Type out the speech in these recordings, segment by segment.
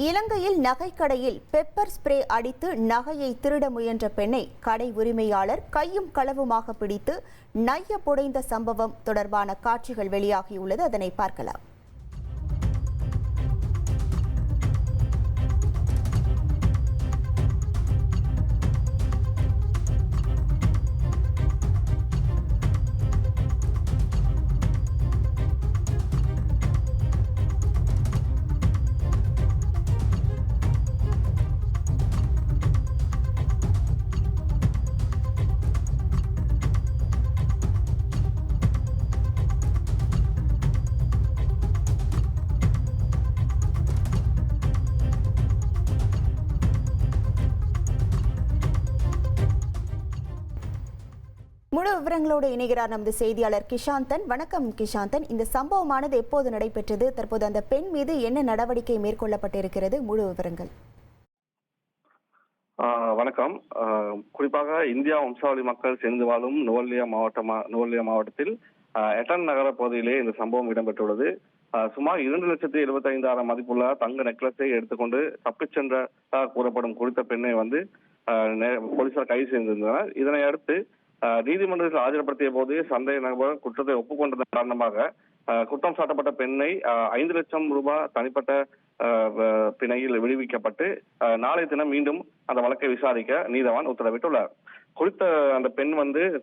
இலங்கையில் நகைக்கடையில் pepper spray அடித்து நகையை திருட முயன்ற பெண்ணை கடை உரிமையாளர் கையும் களவுமாக பிடித்து நைய புடைந்த சம்பவம் தொடர்பான காட்சிகள் வெளியாகியுள்ளது. அதனை பார்க்கலாம். முழு விவரங்களோடு இணைகிறார் நமது செய்தியாளர் கிஷாந்தன். வணக்கம் கிஷாந்தன். இந்த சம்பவமானது எப்போது நடைபெற்றது? தற்போது அந்த பெண் மீது என்ன நடவடிக்கை மேற்கொள்ளப்பட்டிருக்கிறது? முழு விவரங்கள். வணக்கம். குறிப்பாக இந்தியா வம்சாவளி மக்கள் சேர்ந்து வாழும் நுவல்லியா மாவட்டத்தில் எட்டன் நகர பகுதியிலே இந்த சம்பவம் இடம்பெற்றுள்ளது. சுமார் 2,75,000 மதிப்புள்ள தங்க நெக்லஸை எடுத்துக்கொண்டு தப்பிச் சென்ற கூறப்படும் குறித்த பெண்ணை போலீசார் கைது செய்திருந்தனர். இதனை அடுத்து நீதிமன்றத்தில் ஆஜர்படுத்திய போது சந்தேக நபர் குற்றத்தை ஒப்புக்கொண்டதன் காரணமாக குற்றம் சாட்டப்பட்ட பெண்ணை 5 லட்சம் ரூபாய் தனிப்பட்ட பிணையில் விடுவிக்கப்பட்டு நாளைய தினம் மீண்டும் அந்த வழக்கை விசாரிக்க நீதவான் உத்தரவிட்டுள்ளார். குறித்த அந்த பெண்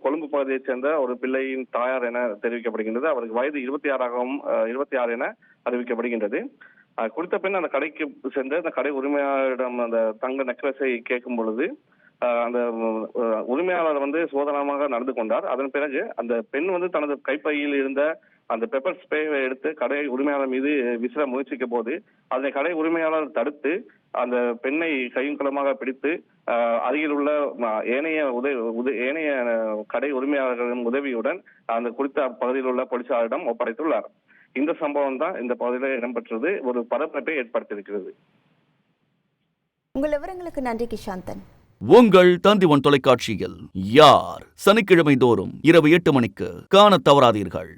கொழும்பு பகுதியைச் சேர்ந்த ஒரு பிள்ளையின் தாயார் என தெரிவிக்கப்படுகின்றது. அவருக்கு வயது 26 என அறிவிக்கப்படுகின்றது. குறித்த பெண் அந்த கடைக்கு சென்று அந்த கடை உரிமையாளரிடம் அந்த தங்க நெக்லஸை கேட்கும் பொழுது அந்த உரிமையாளர் சோதனமாக நடந்து கொண்டார். அதன் பிறகு அந்த பெண் தனது கைப்பையில் இருந்த அந்த பெப்பர் ஸ்ப்ரேவை எடுத்து கடை உரிமையாளர் மீது விசிற முயற்சிக்க போது அதனை கடை உரிமையாளர் தடுத்து அந்த பெண்ணை கையும் களமாக பிடித்து அருகில் உள்ள ஏனைய கடை உரிமையாளர்களின் உதவியுடன் அந்த குறித்த பகுதியில் உள்ள போலீசாரிடம் ஒப்படைத்துள்ளார். இந்த சம்பவம் தான் இந்த பகுதியில் இடம்பெற்றது ஒரு பரபரப்பை ஏற்படுத்தியிருக்கிறது. உங்கள் விவரங்களுக்கு நன்றி கிஷாந்தன். உங்கள் தந்தி1 தொலைக்காட்சியில் யார் சனிக்கிழமை தோறும் இரவு 8 மணிக்கு காணத் தவறாதீர்கள்.